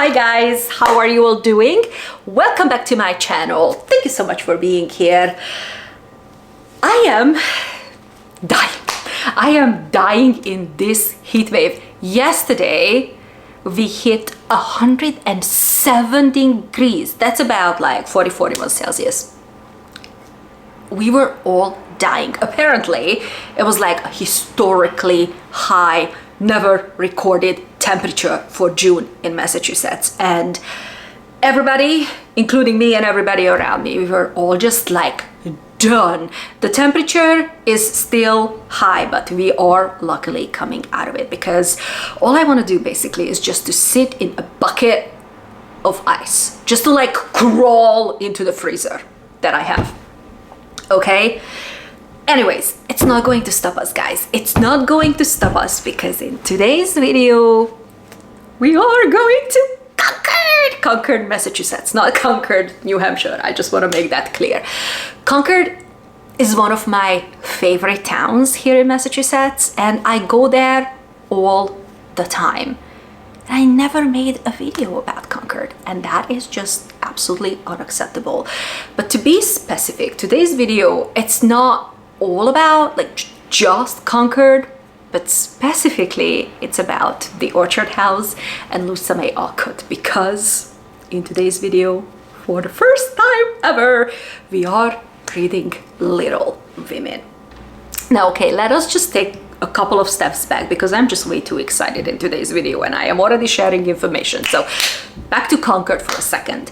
Hi guys, how are you all doing? Welcome back to my channel. Thank you so much for being here. I am dying in this heat wave. Yesterday we hit 107 degrees. That's about like 41 Celsius. We were all dying. Apparently it was like a historically high, never recorded temperature for June in Massachusetts, and everybody, including me and everybody around me, we were all just like done. The temperature is still high, but we are luckily coming out of it, because all I want to do basically is just to sit in a bucket of ice, just to like crawl into the freezer that I have. Okay, anyways, it's not going to stop us, guys. It's not going to stop us, because in today's video we are going to Concord, Massachusetts, not Concord, New Hampshire. I just want to make that clear. Concord is one of my favorite towns here in Massachusetts, and I go there all the time. I never made a video about Concord, and that is just absolutely unacceptable. But to be specific, today's video, it's not all about like just Concord, but specifically it's about the Orchard House and Luisa May Alcott, because in today's video, for the first time ever, we are reading Little Women. Now, okay, let us just take a couple of steps back, because I'm just way too excited in today's video and I am already sharing information. So back to Concord for a second.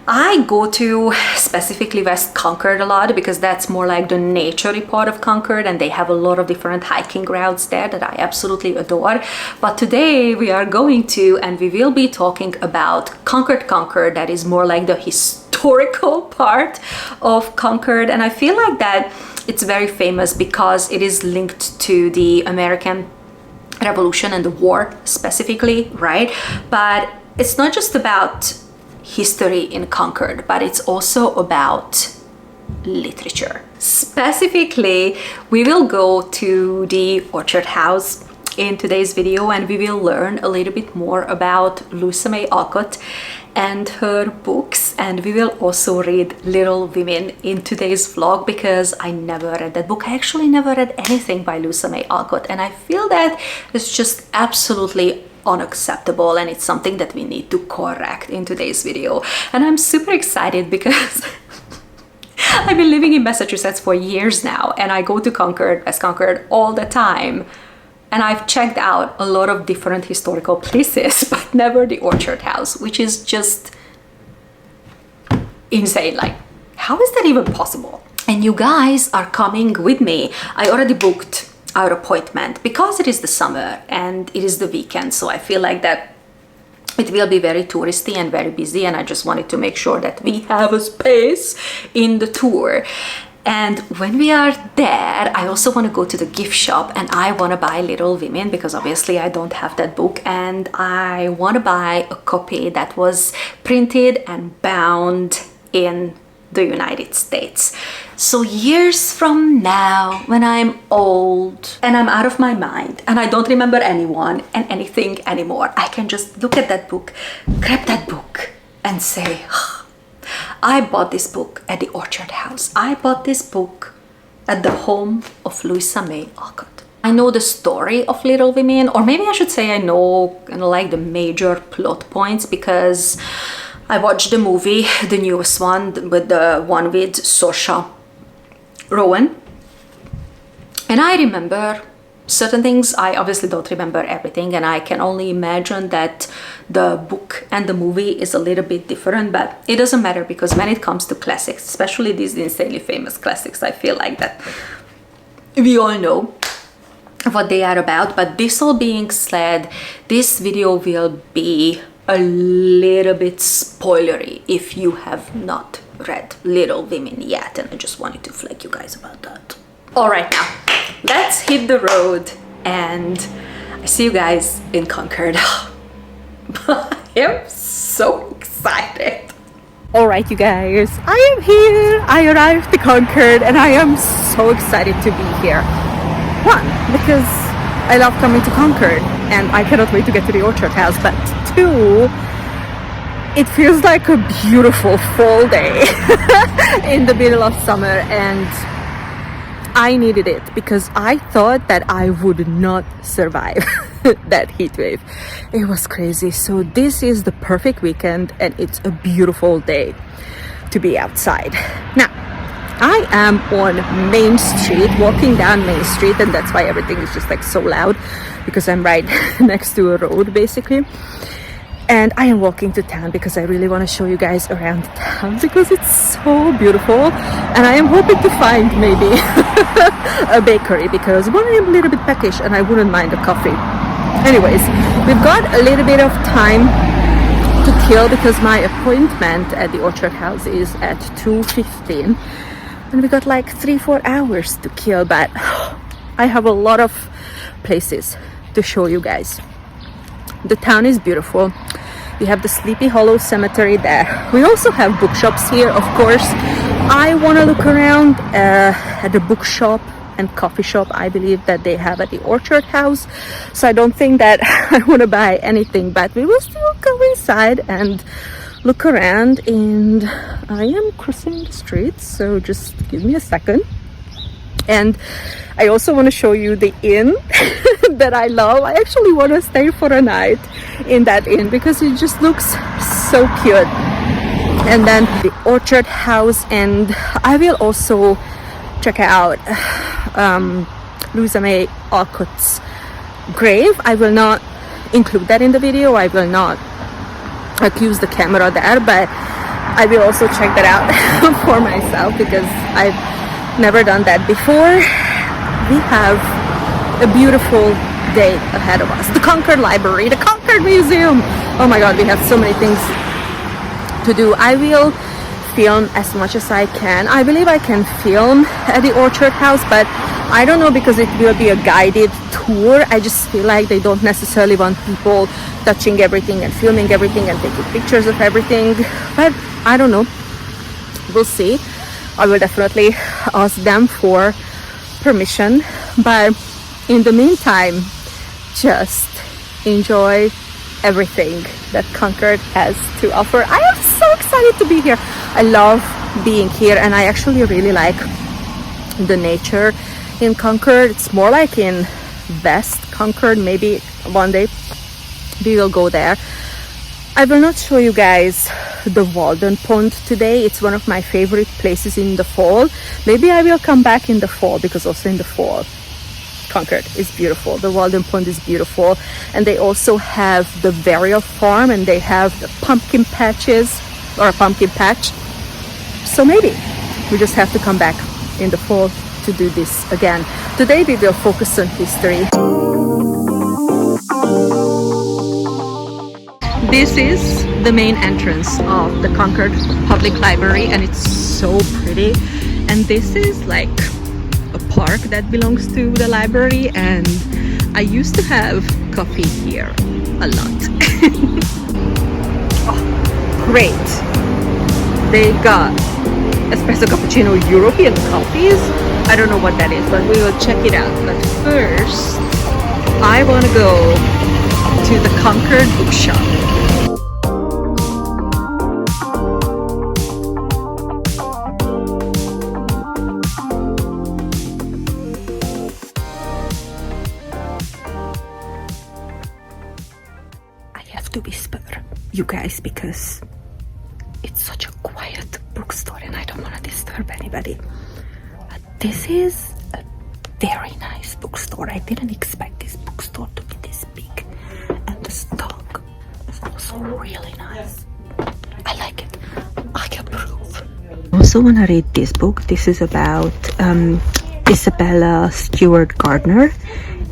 I go to specifically West Concord a lot, because that's more like the naturey part of Concord, and they have a lot of different hiking routes there that I absolutely adore. But today we are going to, and we will be talking about Concord, that is more like the historical part of Concord. And I feel like that it's very famous because it is linked to the American Revolution and the war specifically, right? But it's not just about history in Concord, but it's also about literature. Specifically, we will go to the Orchard House in today's video, and we will learn a little bit more about Luisa May Alcott and her books, and we will also read Little Women in today's vlog, because I never read that book. I actually never read anything by Luisa May Alcott, and I feel that it's just absolutely unacceptable, and it's something that we need to correct in today's video. And I'm super excited because I've been living in Massachusetts for years now, and I go to Concord, West Concord all the time, and I've checked out a lot of different historical places, but never the Orchard House, which is just insane. Like, how is that even possible? And you guys are coming with me. I already booked our appointment because it is the summer and it is the weekend, so I feel like that it will be very touristy and very busy, and I just wanted to make sure that we have a space in the tour. And when we are there, I also want to go to the gift shop, and I want to buy Little Women, because obviously I don't have that book, and I want to buy a copy that was printed and bound in the United States. So years from now, when I'm old and I'm out of my mind and I don't remember anyone and anything anymore, I can just look at that book, grab that book and say, oh, I bought this book at the Orchard House. I bought this book at the home of Luisa May Alcott. I know the story of Little Women, or maybe I should say I know like the major plot points, because I watched the movie, the newest one, with the one with Saoirse Ronan, and I remember certain things. I obviously don't remember everything, and I can only imagine that the book and the movie is a little bit different, but it doesn't matter, because when it comes to classics, especially these insanely famous classics, I feel like that we all know what they are about. But this all being said, this video will be a little bit spoilery if you have not read Little Women yet, and I just wanted to flag you guys about that. All right, now let's hit the road, and I see you guys in Concord. I am so excited. All right, you guys, I am here. I arrived to Concord, and I am so excited to be here. One, because I love coming to Concord and I cannot wait to get to the Orchard House, but two, It feels like a beautiful fall day in the middle of summer, and I needed it because I thought that I would not survive that heat wave. It was crazy. So this is the perfect weekend and it's a beautiful day to be outside. Now, I am on Main Street, walking down Main Street, and that's why everything is just like so loud, because I'm right next to a road basically. And I am walking to town because I really want to show you guys around town because it's so beautiful, and I am hoping to find maybe a bakery because I am a little bit peckish and I wouldn't mind a coffee. Anyways, we've got a little bit of time to kill because my appointment at the Orchard House is at 2:15, and we got like 3-4 hours to kill, but I have a lot of places to show you guys. The town is beautiful. We have the Sleepy Hollow Cemetery there. We also have bookshops here, of course. I want to look around at the bookshop and coffee shop I believe that they have at the Orchard House. So I don't think that I want to buy anything, but we will still go inside and look around. And I am crossing the street, so just give me a second. And I also want to show you the inn that I love. I actually want to stay for a night in that inn because it just looks so cute. And then the Orchard House, and I will also check out Luisa May Alcott's grave. I will not include that in the video. I will not accuse the camera there, but I will also check that out for myself because I've never done that before. We have a beautiful day ahead of us. The Concord Library, the Concord Museum. Oh my god, we have so many things to do. I will film as much as I can. I believe I can film at the Orchard House, but I don't know because it will be a guided tour. I just feel like they don't necessarily want people touching everything and filming everything and taking pictures of everything, but I don't know. We'll see. I will definitely ask them for permission, but in the meantime, just enjoy everything that Concord has to offer. I am so excited to be here. I love being here, and I actually really like the nature in Concord. It's more like in West Concord. Maybe one day we will go there. I will not show you guys the Walden Pond today. It's one of my favorite places in the fall. Maybe I will come back in the fall because also in the fall Concord is beautiful. The Walden Pond is beautiful, and they also have the burial farm, and they have the pumpkin patches or a pumpkin patch. So maybe we just have to come back in the fall to do this again. Today we will focus on history. This is the main entrance of the Concord Public Library, and it's so pretty. And this is like a park that belongs to the library, and I used to have coffee here a lot. Oh, great. They got espresso cappuccino European coffees. I don't know what that is, but we will check it out. But first, I want to go to the Concord bookshop. To whisper, you guys, because it's such a quiet bookstore and I don't want to disturb anybody. But this is a very nice bookstore. I didn't expect this bookstore to be this big, and the stock is also really nice. I like it. I approve. I also want to read this book. This is about Isabella Stewart Gardner.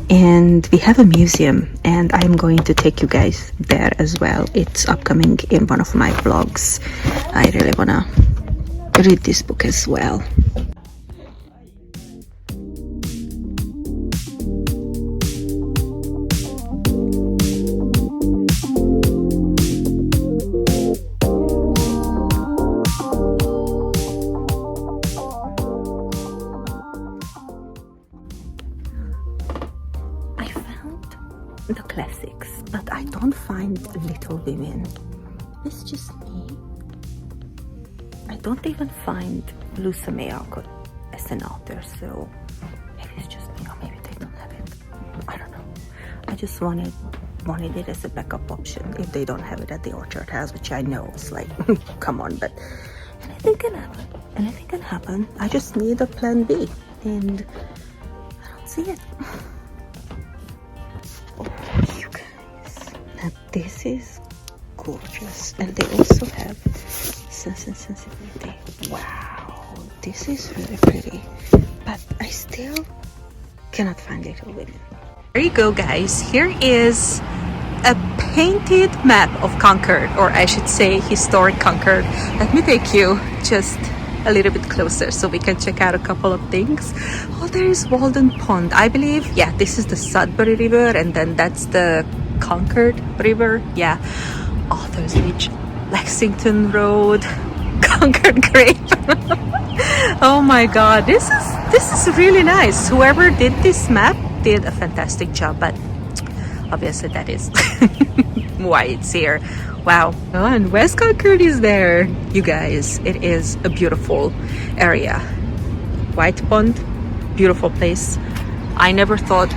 And we have a museum, and I'm going to take you guys there as well. It's upcoming in one of my vlogs. I really wanna read this book as well. The classics, but I don't find Little Women. it's just me. I don't even find Luisa May Alcott as an author, so maybe it's just me, or maybe they don't have it. I don't know. I just wanted it as a backup option if they don't have it at the Orchard House, which I know is like, come on, but anything can happen. Anything can happen. I just need a plan B, and I don't see it. Oh, you guys. Now this is gorgeous. And they also have Sense and Sensibility. Wow, this is really pretty. But I still cannot find Little Women. There you go, guys. Here is a painted map of Concord, or I should say historic Concord. Let me take you just a little bit closer so we can check out a couple of things. Oh, there is Walden Pond, I believe. Yeah, this is the Sudbury River, and then that's the Concord River. Yeah. Authors Ridge, Lexington Road, Concord Grave. Oh my god, this is really nice. Whoever did this map did a fantastic job, but obviously that is why it's here. Wow. Oh, and West Concord is there, you guys. It is a beautiful area. White Pond, beautiful place. I never thought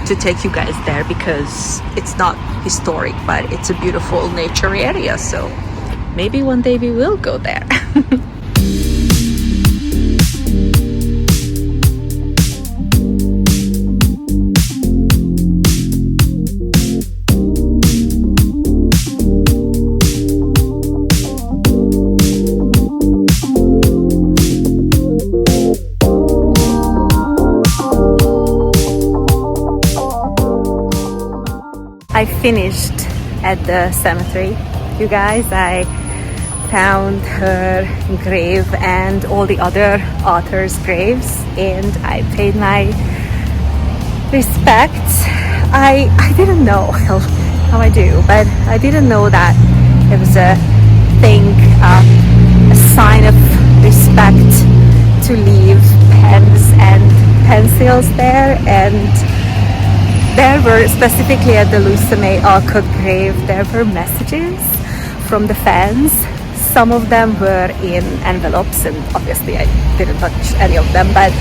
to take you guys there because it's not historic, but it's a beautiful nature area, so maybe one day we will go there. I finished at the cemetery, you guys. I found her grave and all the other authors' graves, and I paid my respects. I didn't know how I do, but I didn't know that it was a thing, a sign of respect to leave pens and pencils there. And there were, specifically at the Luisa May Alcott grave, there were messages from the fans. Some of them were in envelopes, and obviously I didn't touch any of them, but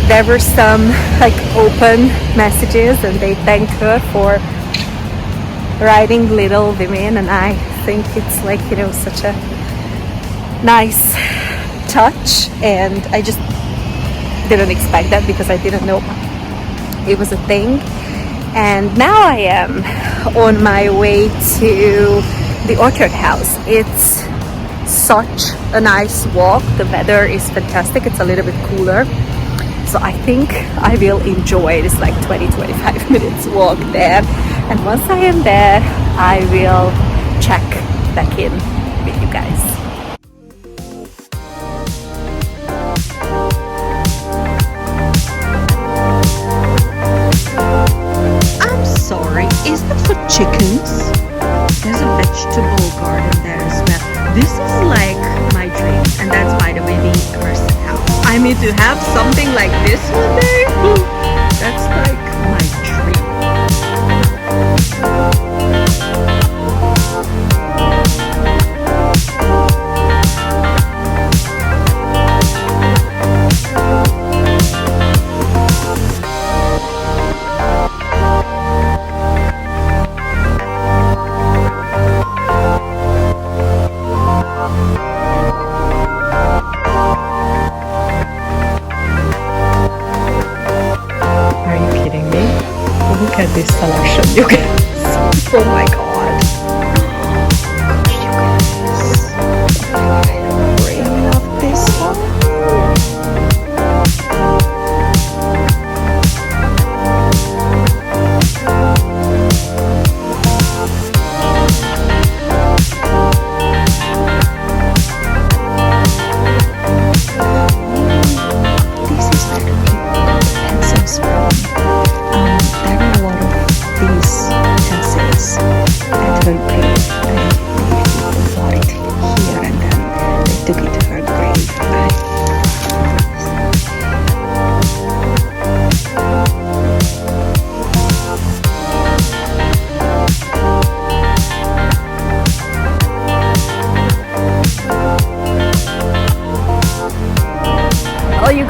there were some like open messages, and they thanked her for writing Little Women, and I think it's like, you know, such a nice touch, and I just didn't expect that because I didn't know it was a thing. And now I am on my way to the Orchard House. It's such a nice walk. The weather is fantastic. It's a little bit cooler, so I think I will enjoy this like 20-25 minutes walk there. And once I am there, I will check back in with you guys. Is that for chickens? There's a vegetable garden there as well. This is like my dream, and that's, by the way, the Emerson house. I mean, to have something like this one day, that's like my dream.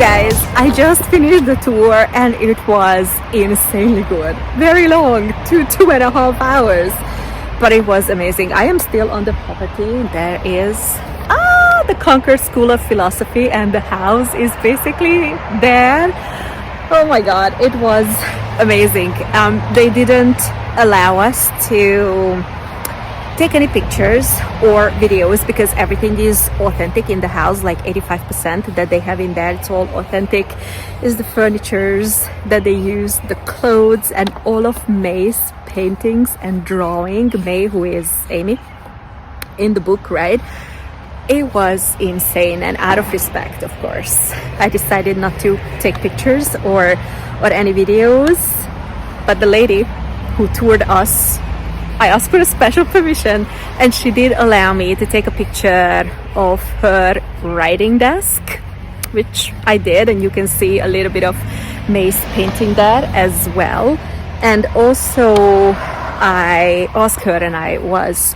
guys, I just finished the tour and it was insanely good. Very long, 2.5 hours, but it was amazing. I am still on the property. There is the Concord School of Philosophy and the house is basically there. Oh my god, it was amazing. They didn't allow us to take any pictures or videos because everything is authentic in the house. Like 85% that they have in there, it's all authentic. Is the furnitures that they use, the clothes, and all of May's paintings and drawing. May, who is Amy in the book, right? It was insane, and out of respect, of course, I decided not to take pictures or any videos. But the lady who toured us, I asked for a special permission and she did allow me to take a picture of her writing desk, which I did, and you can see a little bit of May's painting there as well. And also I asked her and I was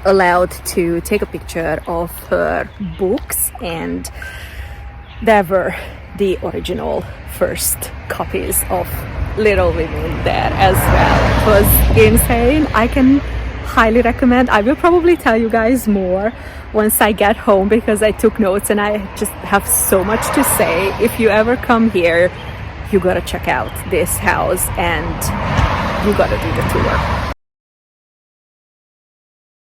allowed to take a picture of her books, and there were the original first copies of Little Women there as well. It was insane. I can highly recommend. I will probably tell you guys more once I get home because I took notes and I just have so much to say. If you ever come here, you gotta check out this house and you gotta do the tour.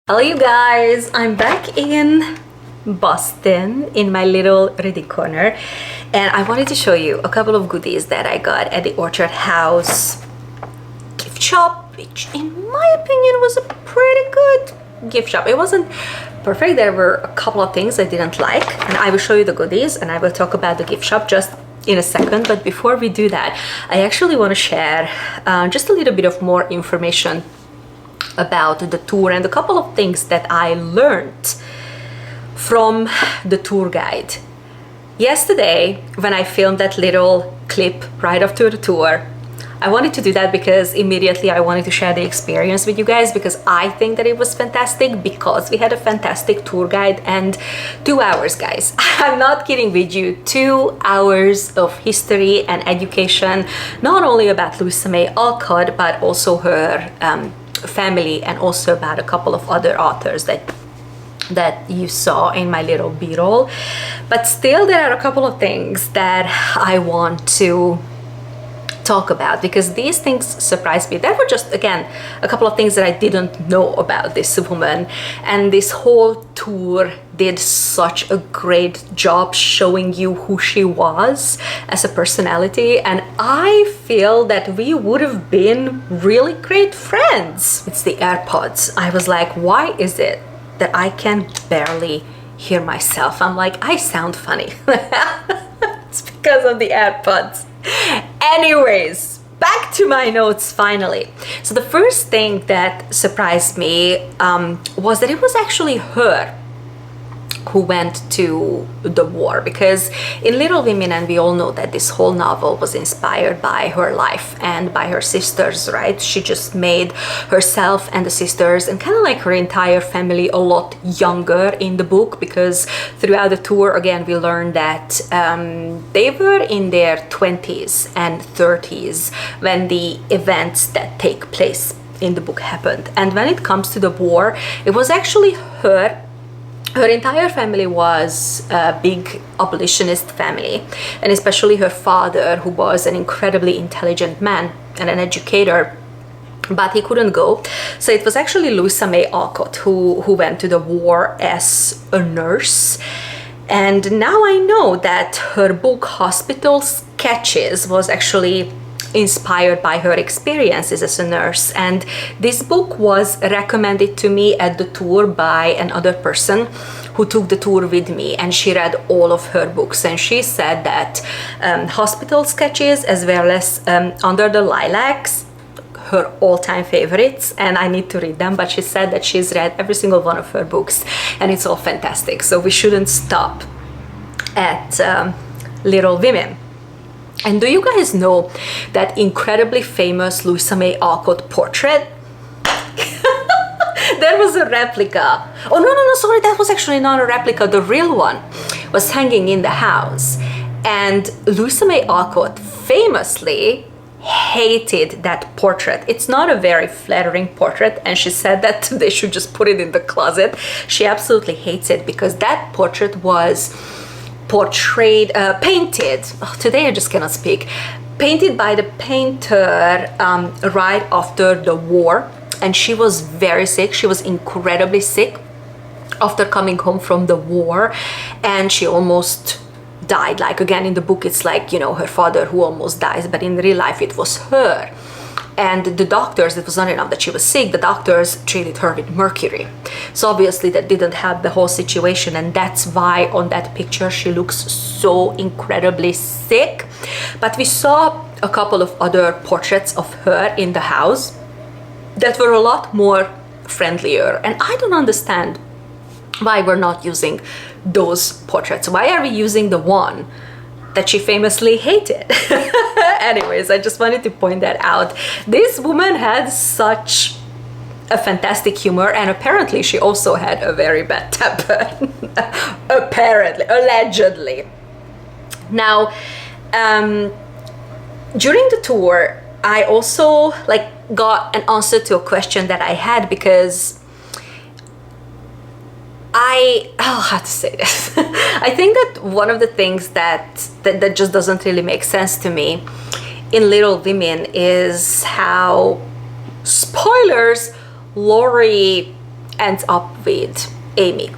Hello you guys, I'm back in Boston in my little reading corner, and I wanted to show you a couple of goodies that I got at the Orchard House gift shop, which in my opinion was a pretty good gift shop. It wasn't perfect. There were a couple of things I didn't like, and I will show you the goodies and I will talk about the gift shop just in a second. But before we do that, I actually want to share just a little bit of more information about the tour and a couple of things that I learned from the tour guide. Yesterday, when I filmed that little clip right after the tour, I wanted to do that because immediately I wanted to share the experience with you guys, because I think that it was fantastic, because we had a fantastic tour guide. And 2 hours, guys, I'm not kidding with you, 2 hours of history and education, not only about Luisa May Alcott, but also her family, and also about a couple of other authors that you saw in my little b-roll. But still, there are a couple of things that I want to talk about because these things surprised me. There were just, again, a couple of things that I didn't know about this woman, and this whole tour did such a great job showing you who she was as a personality, and I feel that we would have been really great friends. It's the AirPods. I was like, why is it that I can barely hear myself? I'm like, I sound funny. It's because of the AirPods. Anyways, back to my notes finally. So the first thing that surprised me was that it was actually her who went to the war, because in Little Women, and we all know that this whole novel was inspired by her life and by her sisters, right? She just made herself and the sisters and kind of like her entire family a lot younger in the book, because throughout the tour, again, we learned that they were in their 20s and 30s when the events that take place in the book happened. And when it comes to the war, it was actually her entire family was a big abolitionist family, and especially her father, who was an incredibly intelligent man and an educator, but he couldn't go. So it was actually Luisa May Alcott who went to the war as a nurse. And now I know that her book Hospital Sketches was actually inspired by her experiences as a nurse, and this book was recommended to me at the tour by another person who took the tour with me, and she read all of her books, and she said that Hospital Sketches as well as Under the Lilacs, her all-time favorites, and I need to read them, but she said that she's read every single one of her books and it's all fantastic. So we shouldn't stop at Little Women. And do you guys know that incredibly famous Luisa May Alcott portrait? There was a replica. Oh, no, sorry, that was actually not a replica. The real one was hanging in the house. And Luisa May Alcott famously hated that portrait. It's not a very flattering portrait, and she said that they should just put it in the closet. She absolutely hates it because that portrait was painted. Oh, today I just cannot speak. Painted by the painter right after the war, and she was very sick. She was incredibly sick after coming home from the war, and she almost died. Like, again, in the book it's like, you know, her father who almost dies, but in real life it was her. And the doctors, it was not enough that she was sick, the doctors treated her with mercury. So obviously that didn't help the whole situation, and that's why on that picture she looks so incredibly sick. But we saw a couple of other portraits of her in the house that were a lot more friendlier, and I don't understand why we're not using those portraits. Why are we using the one that she famously hated? Anyways, I just wanted to point that out. This woman had such a fantastic humor, and apparently she also had a very bad temper. Apparently, allegedly. Now, during the tour, I also got an answer to a question that I had, because how to say this? I think that one of the things that just doesn't really make sense to me in Little Women is how, spoilers, Laurie ends up with Amy,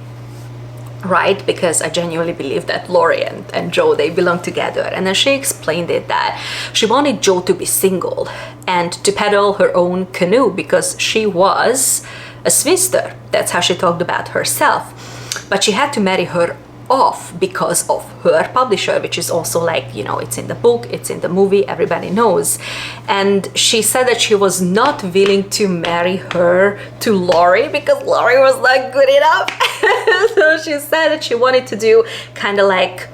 right? Because I genuinely believe that Laurie and Joe, they belong together. And then she explained it that she wanted Joe to be single and to paddle her own canoe because she was a spinster. That's how she talked about herself. But she had to marry her off because of her publisher, which is also like, you know, it's in the book, it's in the movie, everybody knows. And she said that she was not willing to marry her to Laurie because Laurie was not good enough. So she said that she wanted to do kind of like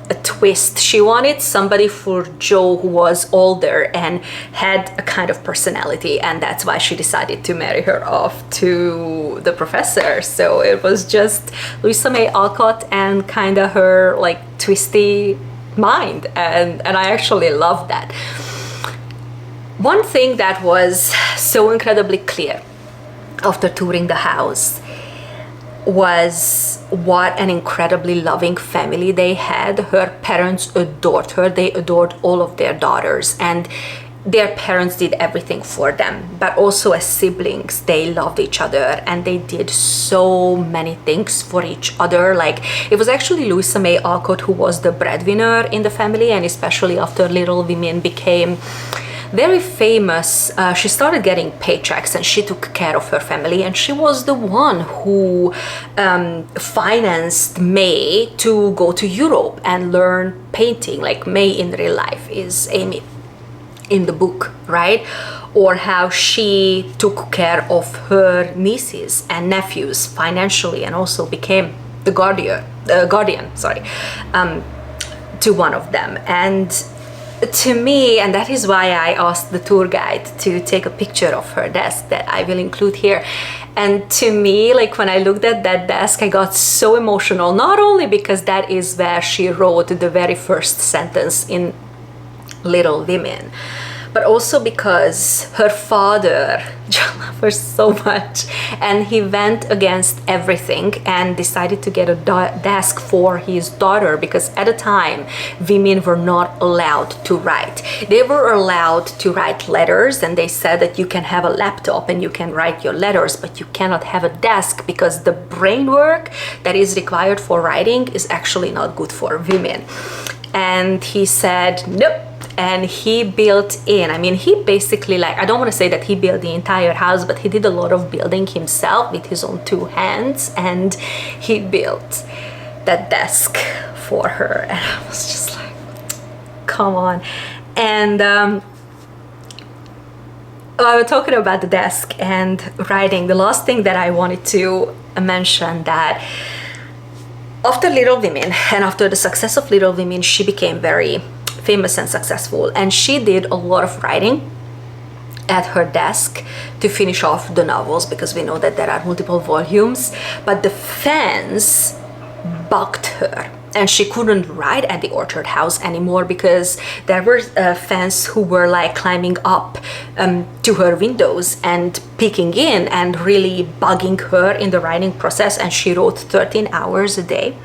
a twist. She wanted somebody for Joe who was older and had a kind of personality, and that's why she decided to marry her off to the professor. So it was just Luisa May Alcott and kind of her like twisty mind, and I actually love that. One thing that was so incredibly clear after touring the house was what an incredibly loving family they had. Her parents adored her. They adored all of their daughters, and their parents did everything for them. But also as siblings, they loved each other and they did so many things for each other. Like, it was actually Luisa May Alcott who was the breadwinner in the family, and especially after Little Women became very famous, she started getting paychecks and she took care of her family, and she was the one who financed May to go to Europe and learn painting. Like, May in real life is Amy in the book, right? Or how she took care of her nieces and nephews financially, and also became the guardian to one of them. And to me, and that is why I asked the tour guide to take a picture of her desk that I will include here. And to me, like, when I looked at that desk, I got so emotional, not only because that is where she wrote the very first sentence in Little Women, but also because her father loved her so much, and he went against everything and decided to get a desk for his daughter, because at the time women were not allowed to write. They were allowed to write letters, and they said that you can have a laptop and you can write your letters, but you cannot have a desk because the brain work that is required for writing is actually not good for women. And he said nope. And he built in, I mean, he basically, like, I don't want to say that he built the entire house, but he did a lot of building himself with his own two hands, and he built that desk for her. And I was just like, come on. And I was talking about the desk and writing. The last thing that I wanted to mention, that after Little Women and after the success of Little Women, she became very famous and successful, and she did a lot of writing at her desk to finish off the novels, because we know that there are multiple volumes. But the fans bugged her and she couldn't ride at the orchard house anymore because there were fans who were like climbing up to her windows and peeking in and really bugging her in the writing process, and she wrote 13 hours a day.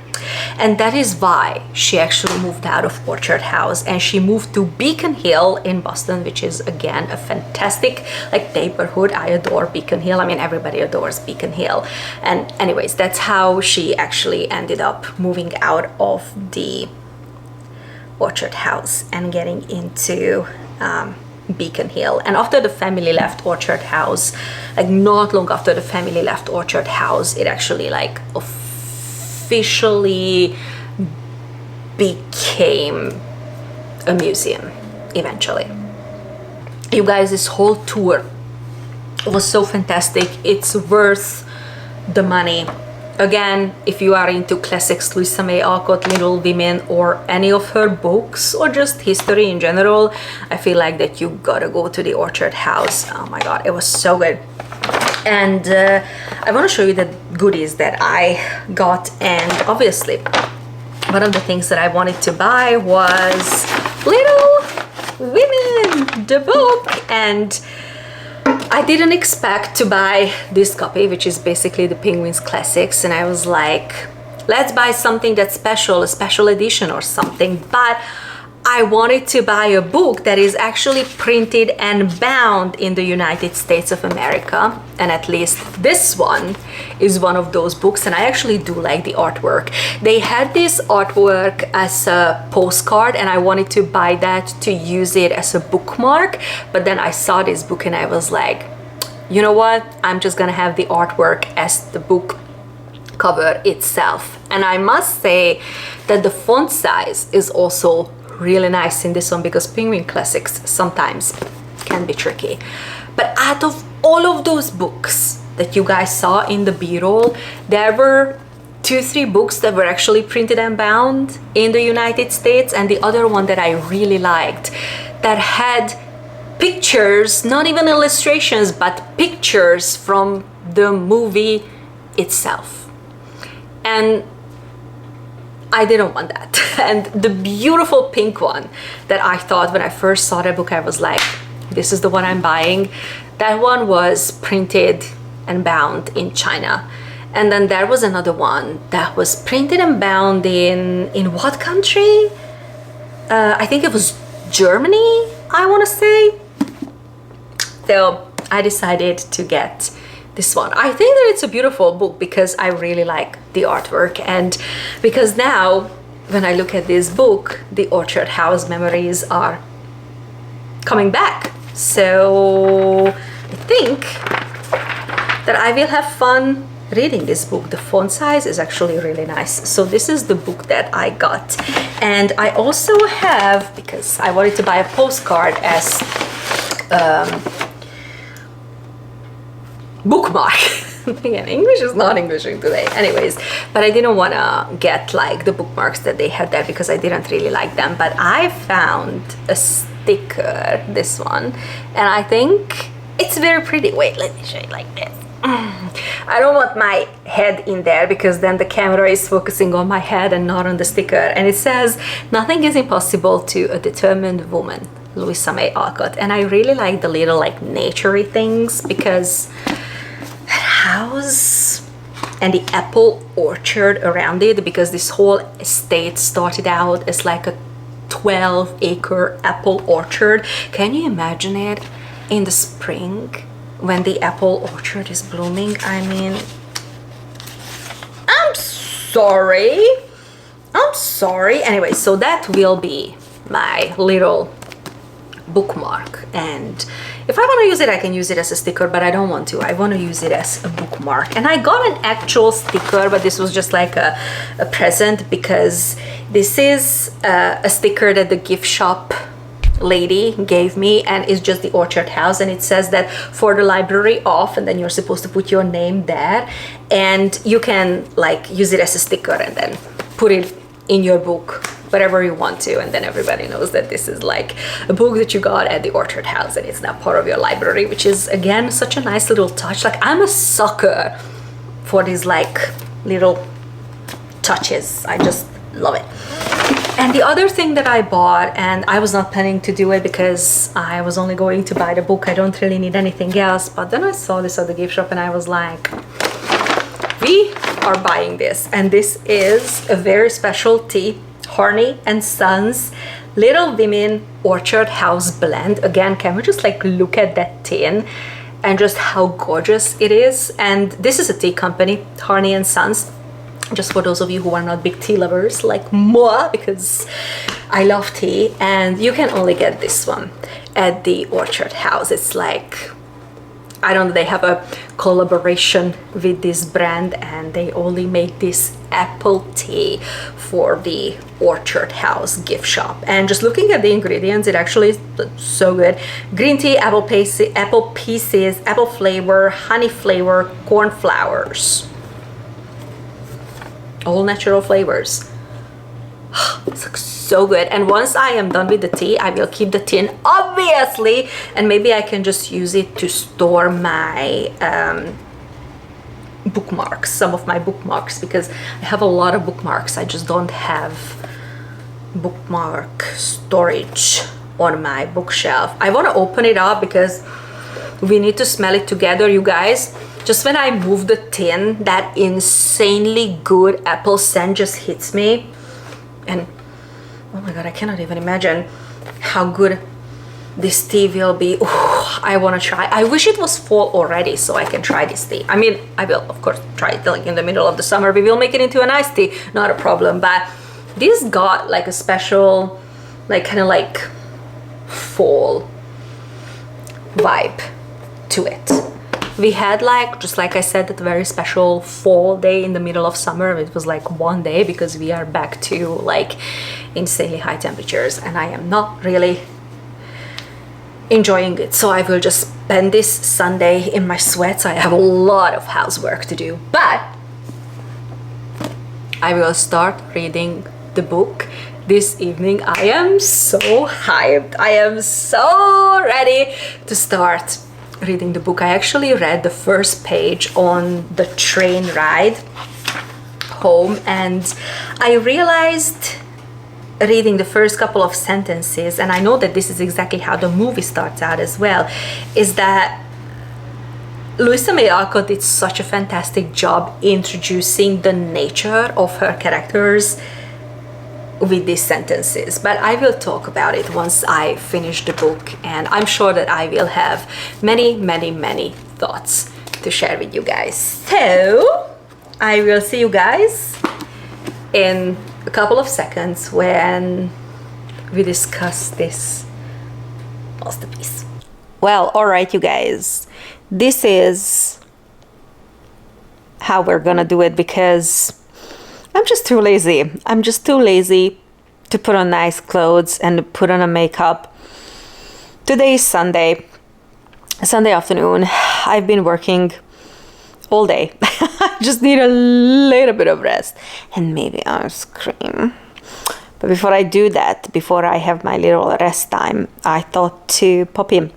And that is why she actually moved out of Orchard House and she moved to Beacon Hill in Boston, which is again a fantastic like neighborhood. I adore Beacon Hill. I mean, everybody adores Beacon Hill. And anyways, that's how she actually ended up moving out of the Orchard House and getting into Beacon Hill. And after the family left Orchard House, like not long after the family left Orchard House, it actually like officially became a museum eventually. You guys, this whole tour was so fantastic. It's worth the money. Again, if you are into classics, Luisa May Alcott, Little Women, or any of her books, or just history in general, I feel like that you gotta go to the Orchard House. Oh my god, it was so good. And I want to show you the goodies that I got, and obviously one of the things that I wanted to buy was Little Women, the book, and I didn't expect to buy this copy, which is basically the Penguins Classics, and I was like, let's buy something that's special, a special edition or something, but I wanted to buy a book that is actually printed and bound in the United States of America, and at least this one is one of those books, and I actually do like the artwork. They had this artwork as a postcard and I wanted to buy that to use it as a bookmark, but then I saw this book and I was like, you know what, I'm just gonna have the artwork as the book cover itself. And I must say that the font size is also really nice in this one, because Penguin Classics sometimes can be tricky. But out of all of those books that you guys saw in the B-roll, there were 2-3 books that were actually printed and bound in the United States, and the other one that I really liked that had pictures, not even illustrations, but pictures from the movie itself. And I didn't want that. And the beautiful pink one that I thought when I first saw that book, I was like, this is the one I'm buying. That one was printed and bound in China. And then there was another one that was printed and bound in what country? I think it was Germany, I want to say. So I decided to get this one. I think that it's a beautiful book because I really like the artwork, and because now when I look at this book, the Orchard House memories are coming back. So I think that I will have fun reading this book. The font size is actually really nice. So this is the book that I got, and I also have, because I wanted to buy a postcard as bookmark. Again, English is not Englishing today. Anyways, but I didn't want to get like the bookmarks that they had there because I didn't really like them. But I found a sticker, this one, and I think it's very pretty. Wait, let me show you like this. I don't want my head in there because then the camera is focusing on my head and not on the sticker. And it says, "Nothing is impossible to a determined woman, Luisa May Alcott." And I really like the little like naturey things, because house and the apple orchard around it, because this whole estate started out as like a 12-acre apple orchard. Can you imagine it in the spring when the apple orchard is blooming? I mean, I'm sorry. Anyway, so that will be my little bookmark, and if I want to use it, I can use it as a sticker, but I don't want to. I want to use it as a bookmark. And I got an actual sticker, but this was just like a present, because this is a sticker that the gift shop lady gave me, and it's just the Orchard House, and it says that for the library off, and then you're supposed to put your name there, and you can like use it as a sticker and then put it in your book whatever you want to, and then everybody knows that this is like a book that you got at the Orchard House and it's now part of your library, which is again such a nice little touch. Like, I'm a sucker for these like little touches. I just love it. And the other thing that I bought, and I was not planning to do it because I was only going to buy the book, I don't really need anything else, but then I saw this at the gift shop and I was like, we are buying this. And this is a very special tea, Harney and Sons Little Women Orchard House blend. Again, can we just like look at that tin and just how gorgeous it is? And this is a tea company, Harney and Sons, just for those of you who are not big tea lovers like moi, because I love tea. And you can only get this one at the Orchard House. It's like, I don't know, they have a collaboration with this brand and they only make this apple tea for the Orchard House gift shop. And just looking at the ingredients, it actually is so good. Green tea, apple pieces, apple flavor, honey flavor, corn flowers. All natural flavors. It's like so good. And once I am done with the tea, I will keep the tin, obviously, and maybe I can just use it to store my bookmarks, some of my bookmarks, because I have a lot of bookmarks. I just don't have bookmark storage on my bookshelf. I want to open it up because we need to smell it together, you guys. Just when I move the tin, that insanely good apple scent just hits me. And oh my god, I cannot even imagine how good this tea will be. Ooh, I want to try. I wish it was fall already so I can try this tea. I mean, I will of course try it like in the middle of the summer. We will make it into an iced tea, not a problem. But this got like a special, like kind of like fall vibe to it. We had like, just like I said, that very special fall day in the middle of summer. It was like one day because we are back to like insanely high temperatures and I am not really enjoying it. So I will just spend this Sunday in my sweats. I have a lot of housework to do, but I will start reading the book this evening. I am so hyped. I am so ready to start reading the book. I actually read the first page on the train ride home and I realized reading the first couple of sentences, and I know that this is exactly how the movie starts out as well, is that Luisa May Alcott did such a fantastic job introducing the nature of her characters with these sentences. But I will talk about it once I finish the book, and I'm sure that I will have many thoughts to share with you guys. So I will see you guys in a couple of seconds when we discuss this masterpiece. Well, all right, you guys, this is how we're gonna do it because I'm just too lazy. I'm just too lazy to put on nice clothes and put on a makeup. Today is Sunday afternoon. I've been working all day. I just need a little bit of rest and maybe ice cream. But before I do that, before I have my little rest time, I thought to pop in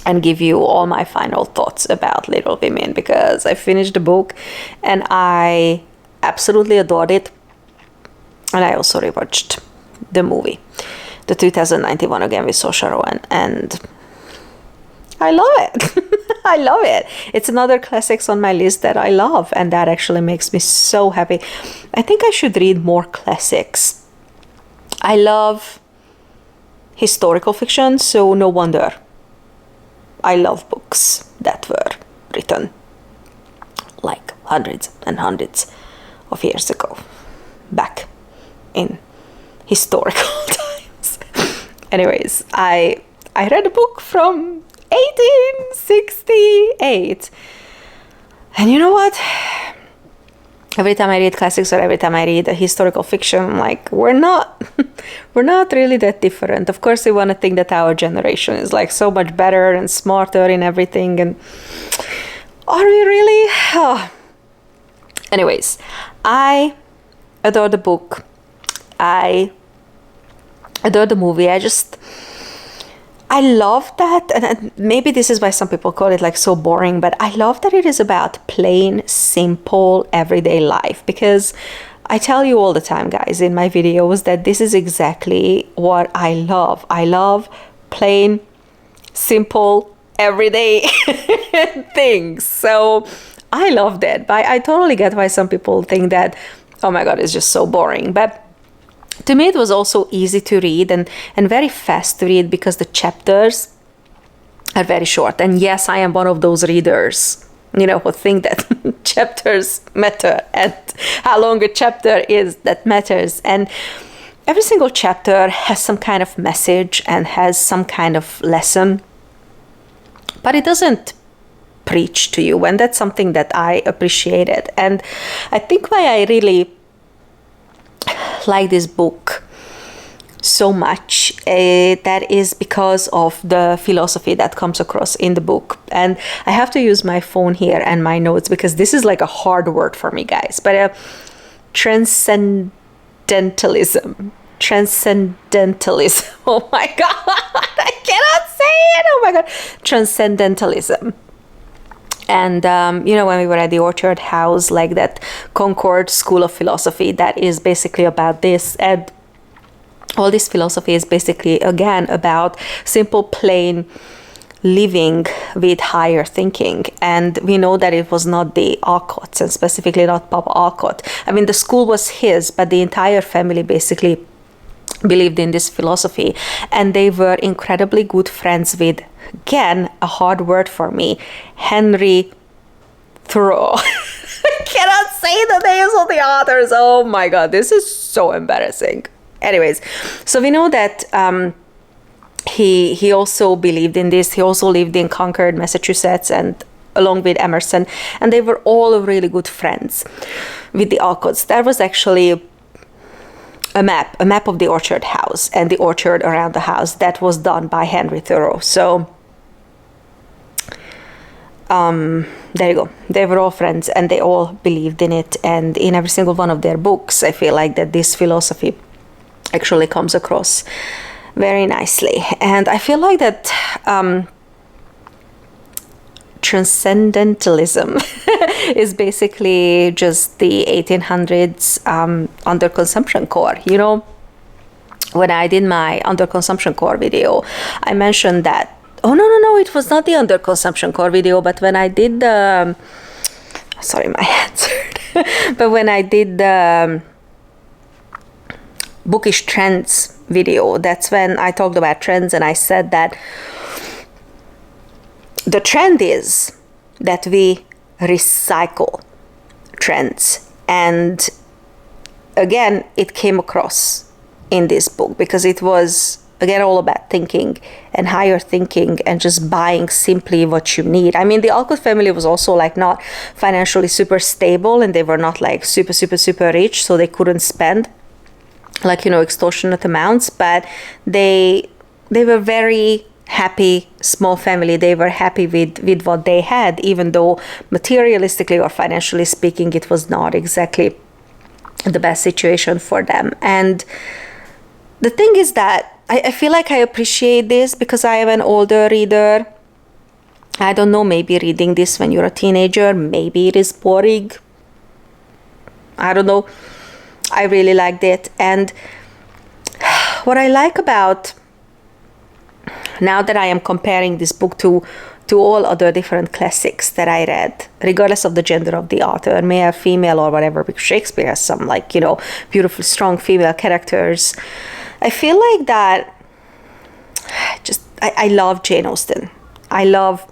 and give you all my final thoughts about Little Women because I finished the book and I absolutely adored it. And I also rewatched the movie, the 2019 one again with Saoirse Ronan, and I love it. I love it. It's another classics on my list that I love, and that actually makes me so happy. I think I should read more classics. I love historical fiction, so no wonder I love books that were written like hundreds and hundreds of years ago, back in historical times. Anyways, I read a book from 1868, and you know what? Every time I read classics or every time I read a historical fiction, I'm like, we're not really that different. Of course, we want to think that our generation is like so much better and smarter in everything, and are we really? Oh. Anyways, I adore the book. I adore the movie. I love that, and maybe this is why some people call it like so boring, but I love that it is about plain, simple, everyday life, because I tell you all the time, guys, in my videos that this is exactly what I love. I love plain, simple, everyday things. So I love that. But I totally get why some people think that, oh my God, it's just so boring. But to me, it was also easy to read and very fast to read because the chapters are very short. And yes, I am one of those readers, who think that chapters matter and how long a chapter is that matters. And every single chapter has some kind of message and has some kind of lesson, but it doesn't preach to you. And that's something that I appreciated. And I think why I really like this book so much, that is because of the philosophy that comes across in the book. And I have to use my phone here and my notes because this is like a hard word for me, guys. But transcendentalism. Oh my God, I cannot say it. Oh my God, transcendentalism. And, when we were at the Orchard House, like that Concord School of Philosophy, that is basically about this. And all this philosophy is basically, again, about simple, plain living with higher thinking. And we know that it was not the Alcotts, and specifically not Papa Alcott. I mean, the school was his, but the entire family basically believed in this philosophy. And they were incredibly good friends with, again, a hard word for me, Henry Thoreau. I cannot say the names of the authors. Oh my God, this is so embarrassing. Anyways, so we know that he also believed in this. He also lived in Concord, Massachusetts, and along with Emerson, and they were all really good friends with the Alcotts. There was actually a map of the Orchard House and the orchard around the house that was done by Henry Thoreau. So there you go. They were all friends and they all believed in it. And in every single one of their books, I feel like that this philosophy actually comes across very nicely. And I feel like that transcendentalism is basically just the 1800s underconsumption core. When I did my underconsumption core video, I mentioned that, no, it was not the underconsumption core video, but when I did the, sorry, my hands hurt, but when I did the bookish trends video, that's when I talked about trends, and I said that the trend is that we recycle trends. And again, it came across in this book because it was, again, all about thinking and higher thinking and just buying simply what you need. I mean, the Alcott family was also like not financially super stable, and they were not like super, super, super rich, so they couldn't spend like, extortionate amounts, but they were very happy small family. They were happy with what they had, even though materialistically or financially speaking, it was not exactly the best situation for them. And the thing is that I feel like I appreciate this because I am an older reader. I don't know, maybe reading this when you're a teenager, maybe it is boring. I don't know. I really liked it. And what I like about, now that I am comparing this book to all other different classics that I read, regardless of the gender of the author, male, female, or whatever, because Shakespeare has some beautiful, strong female characters. I feel like that I love Jane Austen. I love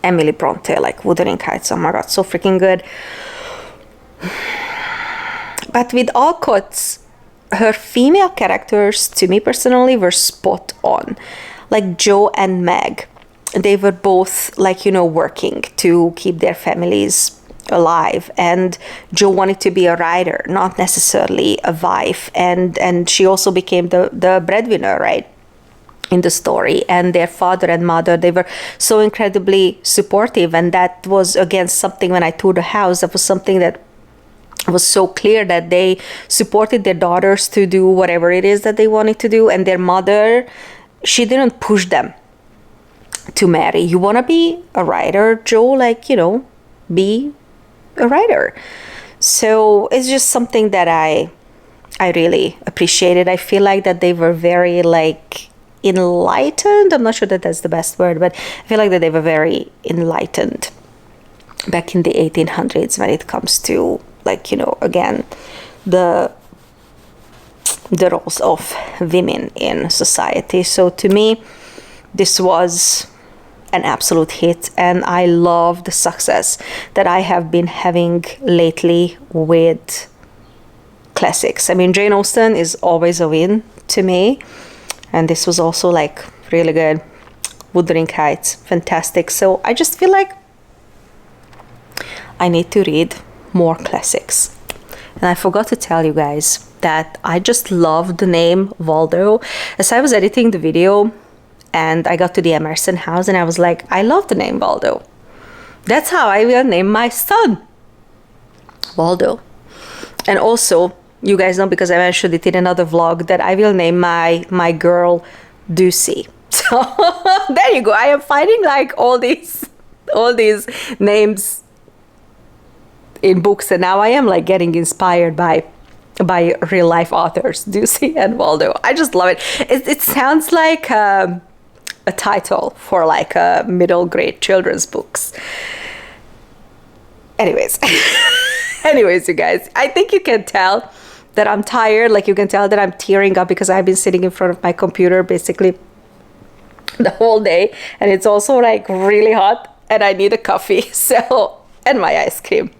Emily Bronte, like Wuthering Heights. Oh my God, so freaking good. But with Alcott's, her female characters, to me personally, were spot on. Like Jo and Meg, they were both working to keep their families alive. And Jo wanted to be a writer, not necessarily a wife. And she also became the breadwinner, right, in the story. And their father and mother, they were so incredibly supportive. And that was, again, something when I toured the house, that was something that was so clear, that they supported their daughters to do whatever it is that they wanted to do. And their mother, she didn't push them to marry. You want to be a writer, Jo? Be a writer. So it's just something that I really appreciated. I feel like that they were very like enlightened. I'm not sure that that's the best word, but I feel like that they were very enlightened back in the 1800s when it comes to, like, you know, again, the roles of women in society. So to me, this was an absolute hit, and I love the success that I have been having lately with classics. I mean, Jane Austen is always a win to me, and this was also like really good. Wuthering Heights, fantastic. So I just feel like I need to read more classics. And I forgot to tell you guys that I just love the name Waldo. As I was editing the video and I got to the Emerson house, and I was like, I love the name Waldo. That's how I will name my son, Waldo. And also, you guys know, because I mentioned it in another vlog, that I will name my girl Zsuzsi. So there you go. I am finding like all these names in books, and now I am like getting inspired by real life authors, Zsuzsi and Waldo. I just love it. It sounds like a title for like a middle grade children's books. Anyways, you guys, I think you can tell that I'm tired. Like, you can tell that I'm tearing up because I've been sitting in front of my computer basically the whole day, and it's also like really hot, and I need a coffee, so, and my ice cream.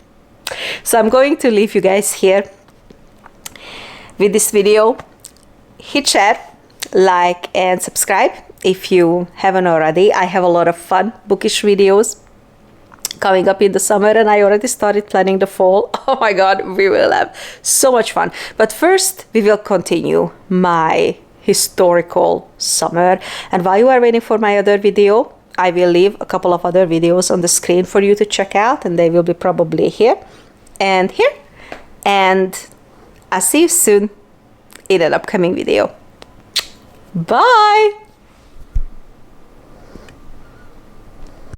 So I'm going to leave you guys here with this video. Hit share, like, and subscribe if you haven't already. I have a lot of fun bookish videos coming up in the summer, and I already started planning the fall. Oh my god, we will have so much fun. But first, we will continue my historical summer, and while you are waiting for my other video, I will leave a couple of other videos on the screen for you to check out, and they will be probably here and here. And I'll see you soon in an upcoming video. Bye!